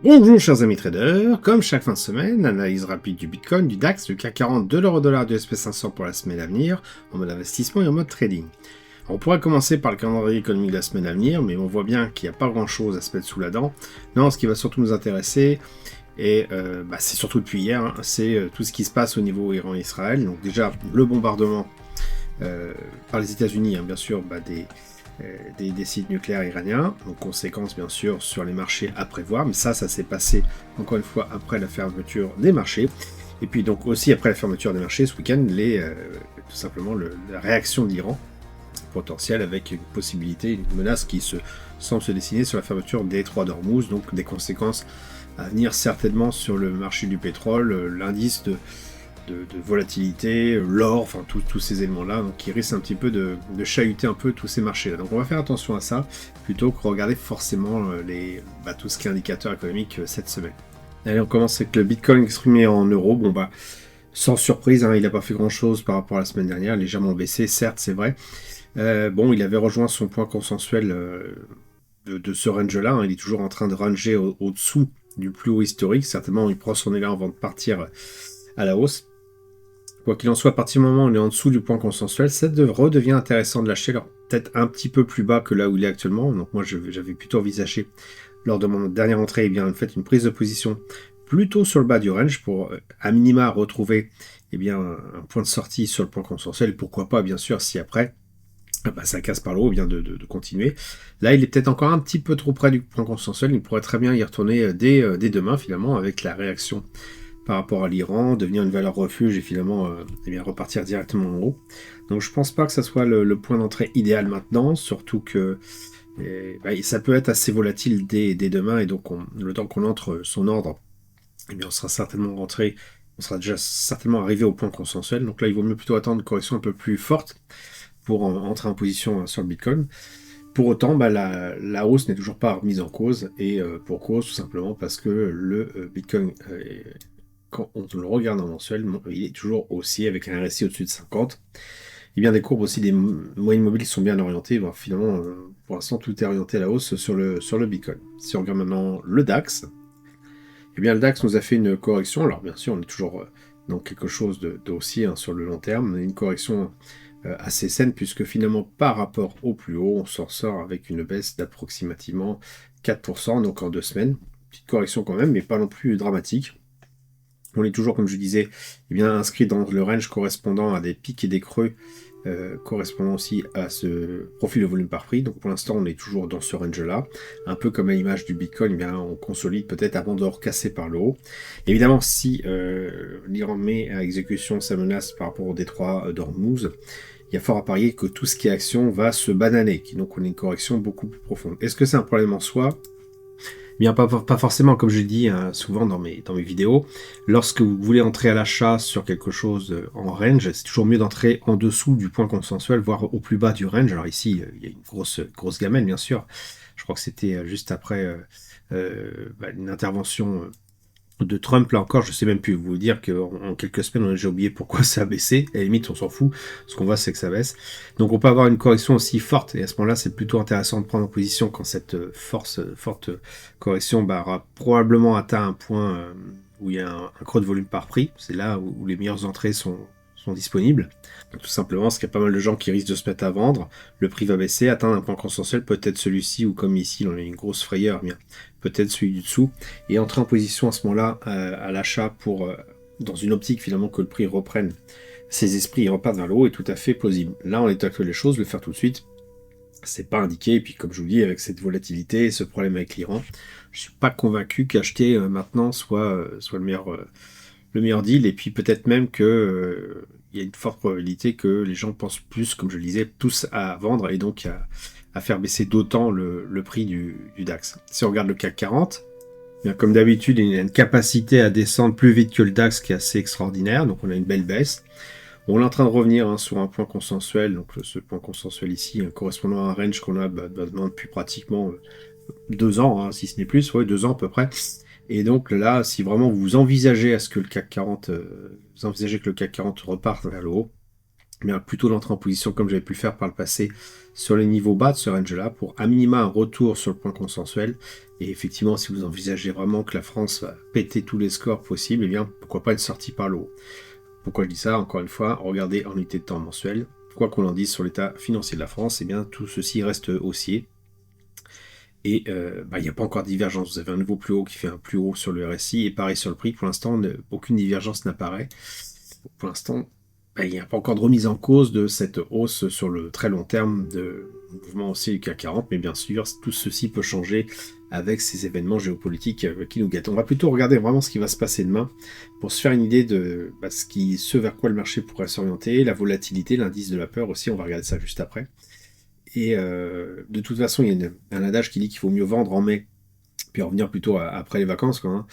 Bonjour chers amis traders, comme chaque fin de semaine, analyse rapide du Bitcoin, du DAX, du CAC 40, de l'euro-dollar, du SP500 pour la semaine à venir, en mode investissement et en mode trading. On pourrait commencer par le calendrier économique de la semaine à venir, mais on voit bien qu'il n'y a pas grand chose à se mettre sous la dent. Non, ce qui va surtout nous intéresser, et c'est surtout depuis hier, c'est tout ce qui se passe au niveau Iran-Israël. Donc déjà, le bombardement par les États-Unis, bien sûr, des sites nucléaires iraniens, donc conséquences bien sûr sur les marchés à prévoir, mais ça s'est passé encore une fois après la fermeture des marchés, et puis donc aussi après la fermeture des marchés ce week-end, tout simplement la réaction de l'Iran potentielle avec une possibilité, une menace qui semble se dessiner sur la fermeture des détroits d'Ormuz, donc des conséquences à venir certainement sur le marché du pétrole, l'indice de volatilité, l'or, enfin tous ces éléments-là, donc qui risquent un petit peu de chahuter un peu tous ces marchés-là. Donc on va faire attention à ça, plutôt que regarder forcément tout ce qui est indicateur économique cette semaine. Allez, on commence avec le Bitcoin exprimé en euros. Sans surprise, il n'a pas fait grand-chose par rapport à la semaine dernière, légèrement baissé, certes, c'est vrai. Il avait rejoint son point consensuel de ce range-là, il est toujours en train de ranger au-dessous du plus haut historique, certainement il prend son élan avant de partir à la hausse. Quoi qu'il en soit, à partir du moment où on est en dessous du point consensuel, ça redevient intéressant de lâcher, alors peut-être un petit peu plus bas que là où il est actuellement. Donc moi j'avais plutôt envisagé, lors de mon dernière entrée, une prise de position plutôt sur le bas du range pour à minima retrouver un point de sortie sur le point consensuel. Et pourquoi pas, bien sûr, si après ça casse par le haut, bien de continuer. Là, il est peut-être encore un petit peu trop près du point consensuel. Il pourrait très bien y retourner dès demain, finalement, avec la réaction par rapport à l'Iran, devenir une valeur refuge et finalement repartir directement en haut. Donc je pense pas que ça soit le point d'entrée idéal maintenant, surtout que ça peut être assez volatile dès demain, et donc le temps qu'on entre son ordre, on sera certainement rentré, on sera déjà certainement arrivé au point consensuel. Donc là, il vaut mieux plutôt attendre une correction un peu plus forte pour entrer en position sur le Bitcoin. Pour autant, la hausse n'est toujours pas remise en cause, et pour cause, tout simplement parce que le Bitcoin quand on le regarde en mensuel, il est toujours haussier avec un RSI au-dessus de 50. Et bien des courbes aussi des moyennes mobiles sont bien orientées. Finalement, pour l'instant, tout est orienté à la hausse sur le Bitcoin. Si on regarde maintenant le DAX, le DAX nous a fait une correction. Alors bien sûr, on est toujours dans quelque chose de haussier sur le long terme. On a une correction assez saine, puisque finalement, par rapport au plus haut, on s'en sort avec une baisse d'approximativement 4%, donc en 2 semaines. Petite correction quand même, mais pas non plus dramatique. On est toujours, comme je disais, inscrit dans le range correspondant à des pics et des creux, correspondant aussi à ce profil de volume par prix. Donc pour l'instant, on est toujours dans ce range-là. Un peu comme à l'image du Bitcoin, on consolide peut-être avant de recasser par le haut. Évidemment, si l'Iran met à exécution sa menace par rapport au détroit d'Ormuz, il y a fort à parier que tout ce qui est action va se bananer. Donc on a une correction beaucoup plus profonde. Est-ce que c'est un problème en soi ? Pas forcément, comme je dis souvent dans mes vidéos. Lorsque vous voulez entrer à l'achat sur quelque chose en range, c'est toujours mieux d'entrer en dessous du point consensuel, voire au plus bas du range. Alors ici, il y a une grosse gamelle, bien sûr. Je crois que c'était juste après une intervention de Trump. Là encore, je sais même plus vous dire qu'en quelques semaines, on a déjà oublié pourquoi ça a baissé. À la limite, on s'en fout. Ce qu'on voit, c'est que ça baisse. Donc on peut avoir une correction aussi forte, et à ce moment-là, c'est plutôt intéressant de prendre en position quand cette forte correction aura probablement atteint un point où il y a un creux de volume par prix. C'est là où les meilleures entrées sont disponibles. Donc, tout simplement, parce qu'il y a pas mal de gens qui risquent de se mettre à vendre, le prix va baisser, atteindre un point consensuel, peut-être celui-ci, ou comme ici, on a une grosse frayeur, peut-être celui du dessous, et entrer en position à ce moment-là à l'achat pour, dans une optique finalement que le prix reprenne ses esprits et reparte vers le haut, est tout à fait plausible. Là, en l'état actuel des choses, le faire tout de suite, c'est pas indiqué, et puis comme je vous dis, avec cette volatilité et ce problème avec l'Iran, je suis pas convaincu qu'acheter maintenant soit le meilleur deal, et puis peut-être même que il y a une forte probabilité que les gens pensent plus, comme je le disais, tous à vendre, et donc à faire baisser d'autant le prix du DAX. Si on regarde le CAC 40, comme d'habitude, il y a une capacité à descendre plus vite que le DAX qui est assez extraordinaire, donc on a une belle baisse. On est en train de revenir sur un point consensuel, donc ce point consensuel ici, correspondant à un range qu'on a depuis pratiquement 2 ans, si ce n'est plus, 2 ans à peu près. Et donc là, si vraiment vous envisagez à ce que le CAC 40, vous envisagez que le CAC 40 reparte vers le haut, mais plutôt d'entrer en position comme j'avais pu le faire par le passé sur les niveaux bas de ce range-là pour à minima un retour sur le point consensuel. Et effectivement, si vous envisagez vraiment que la France va péter tous les scores possibles, eh bien pourquoi pas une sortie par le haut. Pourquoi je dis ça? Encore une fois, regardez en unité de temps mensuel. Quoi qu'on en dise sur l'état financier de la France, eh bien tout ceci reste haussier. Et il n'y a pas encore de divergence. Vous avez un nouveau plus haut qui fait un plus haut sur le RSI et pareil sur le prix. Pour l'instant, aucune divergence n'apparaît. Pour l'instant, il n'y a pas encore de remise en cause de cette hausse sur le très long terme de mouvement haussier du CAC 40, mais bien sûr, tout ceci peut changer avec ces événements géopolitiques qui nous guettent. On va plutôt regarder vraiment ce qui va se passer demain pour se faire une idée de ce vers quoi le marché pourrait s'orienter, la volatilité, l'indice de la peur aussi, on va regarder ça juste après. Et de toute façon, il y a un adage qui dit qu'il faut mieux vendre en mai, puis revenir plutôt après les vacances, quoi, hein.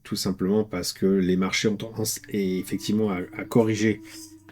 Tout simplement parce que les marchés ont tendance effectivement à corriger,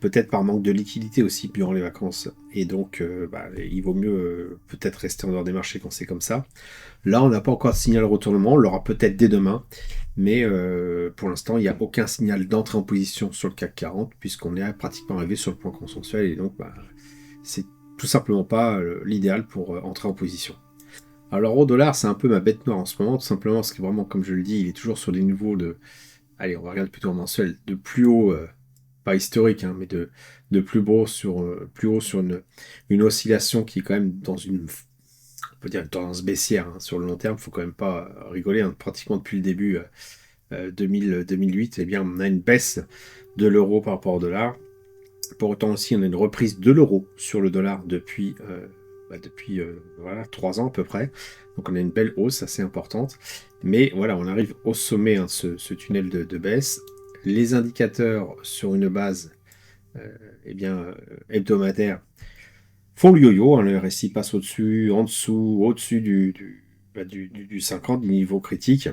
peut-être par manque de liquidité aussi durant les vacances, et donc il vaut mieux peut-être rester en dehors des marchés quand c'est comme ça. Là, on n'a pas encore de signal de retournement, on l'aura peut-être dès demain, mais pour l'instant, il n'y a aucun signal d'entrée en position sur le CAC 40, puisqu'on est pratiquement arrivé sur le point consensuel, et donc c'est tout simplement pas l'idéal pour entrer en position. Alors l'euro-dollar, c'est un peu ma bête noire en ce moment, tout simplement parce que vraiment, comme je le dis, il est toujours sur des niveaux de... Allez, on va regarder plutôt en mensuel, de plus haut, pas historique, hein, mais de plus haut sur une oscillation qui est quand même dans on peut dire une tendance baissière, hein, sur le long terme, il faut quand même pas rigoler, hein, pratiquement depuis le début 2008, eh bien, on a une baisse de l'euro par rapport au dollar. Pour autant aussi, on a une reprise de l'euro sur le dollar depuis 3 ans à peu près. Donc on a une belle hausse assez importante. Mais voilà, on arrive au sommet, hein, ce tunnel de baisse. Les indicateurs sur une base hebdomadaire font le yo-yo, hein. Le RSI passe au-dessus, en dessous, au-dessus du 50, du niveau critique.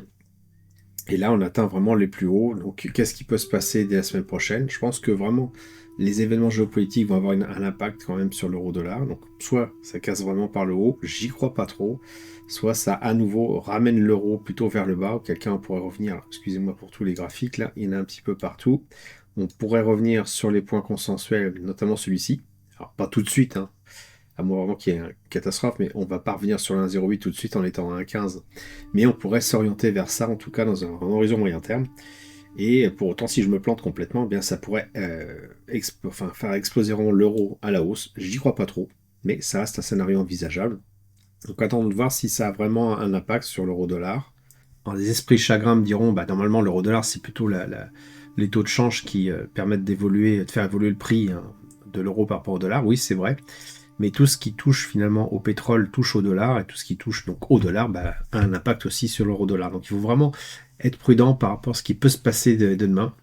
Et là, on atteint vraiment les plus hauts. Donc, qu'est-ce qui peut se passer dès la semaine prochaine? Je pense que vraiment, les événements géopolitiques vont avoir un impact quand même sur l'euro-dollar. Donc, soit ça casse vraiment par le haut, j'y crois pas trop, soit ça à nouveau ramène l'euro plutôt vers le bas. Quelqu'un pourrait revenir, excusez-moi pour tous les graphiques, là, il y en a un petit peu partout. On pourrait revenir sur les points consensuels, notamment celui-ci. Alors, pas tout de suite, hein, à moins vraiment qu'il y ait une catastrophe, mais on va pas revenir sur le 1,08 tout de suite en étant à 1,15. Mais on pourrait s'orienter vers ça, en tout cas dans un horizon moyen terme. Et pour autant, si je me plante complètement, eh bien ça pourrait faire exploser l'euro à la hausse. J'y crois pas trop, mais ça reste un scénario envisageable. Donc attendons de voir si ça a vraiment un impact sur l'euro-dollar. Les esprits chagrins me diront, normalement l'euro-dollar c'est plutôt les taux de change qui permettent de faire évoluer le prix, hein, de l'euro par rapport au dollar. Oui, c'est vrai. Mais tout ce qui touche finalement au pétrole touche au dollar, et tout ce qui touche donc au dollar a un impact aussi sur l'euro-dollar. Donc il faut vraiment être prudent par rapport à ce qui peut se passer de demain.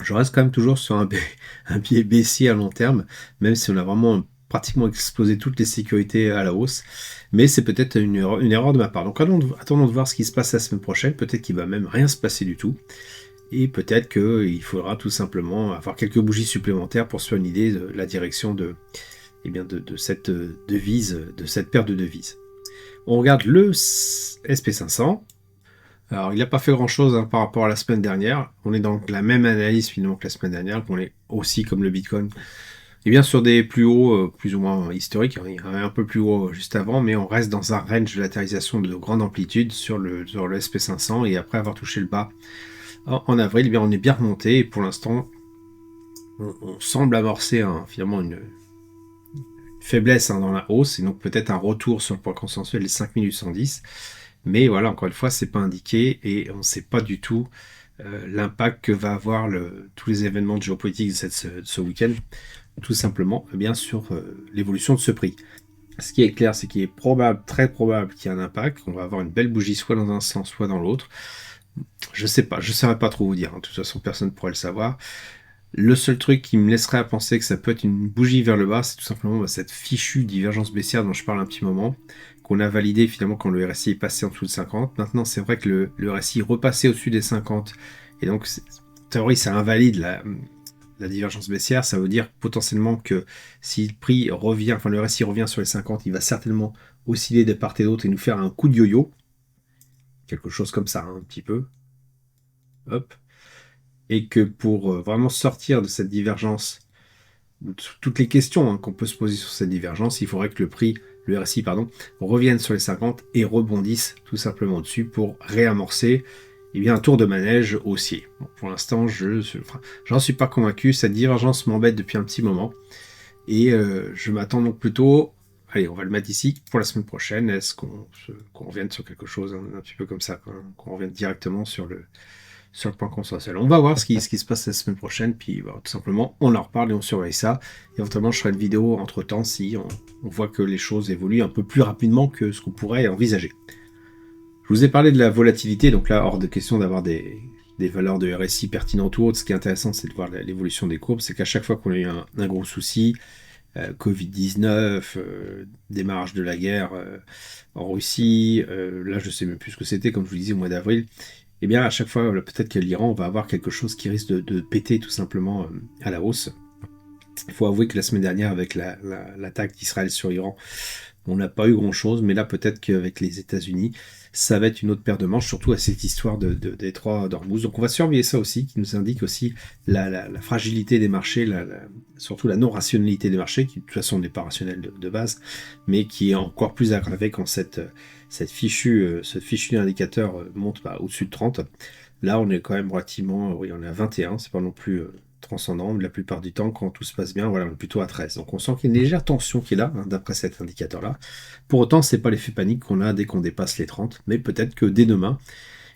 Je reste quand même toujours sur un pied baissier à long terme, même si on a vraiment pratiquement explosé toutes les sécurités à la hausse. Mais c'est peut-être une erreur de ma part. Donc attendons de voir ce qui se passe la semaine prochaine. Peut-être qu'il va même rien se passer du tout. Et peut-être qu'il faudra tout simplement avoir quelques bougies supplémentaires pour se faire une idée de la direction de cette devise, de cette paire de devises. On regarde le SP500. Alors, il n'a pas fait grand-chose, hein, par rapport à la semaine dernière. On est dans la même analyse finalement que la semaine dernière, qu'on est aussi comme le Bitcoin. Et bien sur des plus hauts, plus ou moins historiques, hein, il y a un peu plus haut juste avant, mais on reste dans un range de latérisation de grande amplitude sur le SP500, et après avoir touché le bas en avril, eh bien on est bien remonté, et pour l'instant, on semble amorcer finalement une faiblesse, hein, dans la hausse, et donc peut-être un retour sur le point consensuel des 5810. Mais voilà, encore une fois, c'est pas indiqué, et on ne sait pas du tout l'impact que va avoir tous les événements géopolitiques de ce week-end, tout simplement, bien sur l'évolution de ce prix. Ce qui est clair, c'est qu'il est probable, très probable qu'il y ait un impact, qu'on va avoir une belle bougie soit dans un sens, soit dans l'autre. Je sais pas, je ne saurais pas trop vous dire, hein. De toute façon, personne ne pourrait le savoir. Le seul truc qui me laisserait à penser que ça peut être une bougie vers le bas, c'est tout simplement cette fichue divergence baissière dont je parle un petit moment, qu'on a validé finalement quand le RSI est passé en dessous de 50. Maintenant, c'est vrai que le RSI est repassé au-dessus des 50, et donc, en théorie, ça invalide la divergence baissière. Ça veut dire potentiellement que si le prix revient, le RSI revient sur les 50, il va certainement osciller de part et d'autre et nous faire un coup de yo-yo. Quelque chose comme ça, hein, un petit peu. Hop. Et que pour vraiment sortir de cette divergence toutes les questions qu'on peut se poser sur cette divergence, il faudrait que le RSI, revienne sur les 50 et rebondisse tout simplement dessus pour réamorcer un tour de manège haussier. Bon, pour l'instant, j'en suis pas convaincu. Cette divergence m'embête depuis un petit moment. Et je m'attends donc plutôt... Allez, on va le mettre ici pour la semaine prochaine. Est-ce qu'on revienne sur quelque chose un petit peu comme ça, qu'on revienne directement sur le point consensuel. On va voir ce qui se passe la semaine prochaine, puis tout simplement, on en reparle et on surveille ça. Et éventuellement, je ferai une vidéo entre-temps si on voit que les choses évoluent un peu plus rapidement que ce qu'on pourrait envisager. Je vous ai parlé de la volatilité, donc là, hors de question d'avoir des valeurs de RSI pertinentes ou autres. Ce qui est intéressant, c'est de voir l'évolution des courbes. C'est qu'à chaque fois qu'on a eu un gros souci, Covid-19, démarrage de la guerre en Russie, là, je sais même plus ce que c'était, comme je vous disais, au mois d'avril, eh bien, à chaque fois, peut-être que l'Iran va avoir quelque chose qui risque de péter tout simplement à la hausse. Il faut avouer que la semaine dernière, avec l'attaque d'Israël sur l'Iran, on n'a pas eu grand-chose, mais là, peut-être qu'avec les États-Unis, ça va être une autre paire de manches, surtout à cette histoire de détroit d'Ormuz. Donc, on va surveiller ça aussi, qui nous indique aussi la fragilité des marchés, surtout la non-rationalité des marchés, qui de toute façon n'est pas rationnelle de base, mais qui est encore plus aggravée quand ce fichu indicateur monte au-dessus de 30. Là, on est quand même relativement, oui, on est à 21, c'est pas non plus transcendant, mais la plupart du temps, quand tout se passe bien, voilà, on est plutôt à 13. Donc on sent qu'il y a une légère tension qui est là, d'après cet indicateur-là. Pour autant, c'est pas l'effet panique qu'on a dès qu'on dépasse les 30, mais peut-être que dès demain,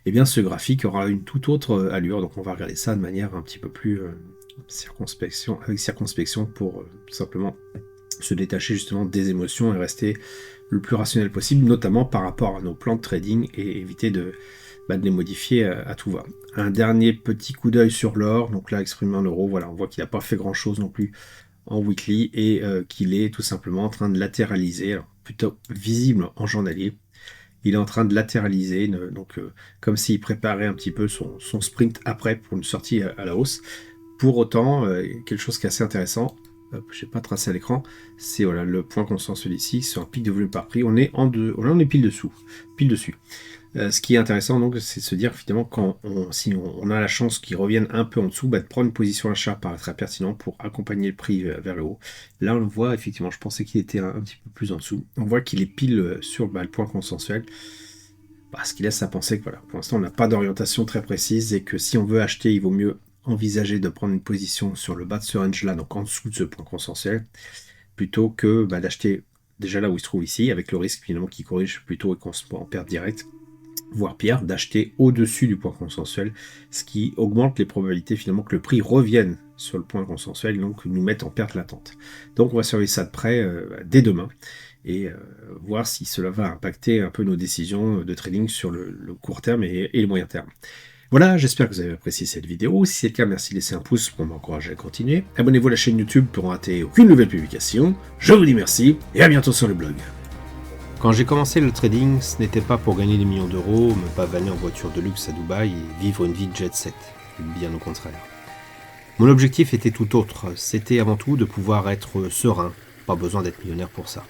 eh bien, ce graphique aura une toute autre allure. Donc on va regarder ça de manière un petit peu plus avec circonspection pour tout simplement se détacher justement des émotions et rester le plus rationnel possible, notamment par rapport à nos plans de trading et éviter de les modifier à tout va. Un dernier petit coup d'œil sur l'or, donc là exprimé en euros, voilà, on voit qu'il n'a pas fait grand chose non plus en weekly et qu'il est tout simplement en train de latéraliser, alors plutôt visible en journalier. Il est en train de latéraliser, donc comme s'il préparait un petit peu son sprint après pour une sortie à la hausse. Pour autant, quelque chose qui est assez intéressant, je n'ai pas tracé à l'écran, c'est voilà, le point consensuel ici, sur un pic de volume par prix, on est pile dessus. Ce qui est intéressant, donc, c'est de se dire, finalement, si on a la chance qu'il revienne un peu en dessous, de prendre une position achat paraîtrait pertinent pour accompagner le prix vers le haut. Là, on le voit, effectivement, je pensais qu'il était un petit peu plus en dessous. On voit qu'il est pile sur le point consensuel, ce qui laisse à penser que, voilà, pour l'instant, on n'a pas d'orientation très précise et que si on veut acheter, il vaut mieux envisager de prendre une position sur le bas de ce range-là, donc en dessous de ce point consensuel, plutôt que d'acheter déjà là où il se trouve ici, avec le risque, finalement, qu'il corrige plutôt et qu'on se met en perte directe, voire pire, d'acheter au-dessus du point consensuel, ce qui augmente les probabilités finalement que le prix revienne sur le point consensuel, donc nous mette en perte latente. Donc on va surveiller ça de près dès demain, et voir si cela va impacter un peu nos décisions de trading sur le court terme et le moyen terme. Voilà, j'espère que vous avez apprécié cette vidéo. Si c'est le cas, merci de laisser un pouce pour m'encourager à continuer. Abonnez-vous à la chaîne YouTube pour ne rater aucune nouvelle publication. Je vous dis merci, et à bientôt sur le blog. Quand j'ai commencé le trading, ce n'était pas pour gagner des millions d'euros, me pavaner en voiture de luxe à Dubaï et vivre une vie de jet set. Bien au contraire. Mon objectif était tout autre. C'était avant tout de pouvoir être serein. Pas besoin d'être millionnaire pour ça.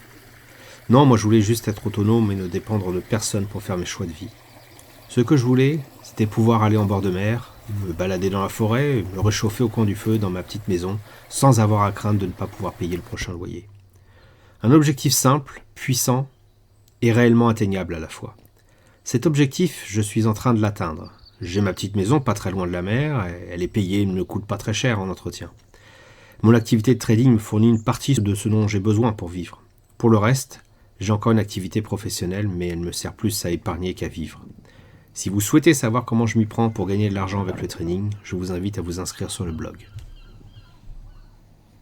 Non, moi je voulais juste être autonome et ne dépendre de personne pour faire mes choix de vie. Ce que je voulais, c'était pouvoir aller en bord de mer, me balader dans la forêt, me réchauffer au coin du feu dans ma petite maison, sans avoir à craindre de ne pas pouvoir payer le prochain loyer. Un objectif simple, puissant, et réellement atteignable à la fois. Cet objectif, je suis en train de l'atteindre. J'ai ma petite maison pas très loin de la mer, elle est payée et ne me coûte pas très cher en entretien. Mon activité de trading me fournit une partie de ce dont j'ai besoin pour vivre. Pour le reste, j'ai encore une activité professionnelle, mais elle me sert plus à épargner qu'à vivre. Si vous souhaitez savoir comment je m'y prends pour gagner de l'argent avec le trading, je vous invite à vous inscrire sur le blog.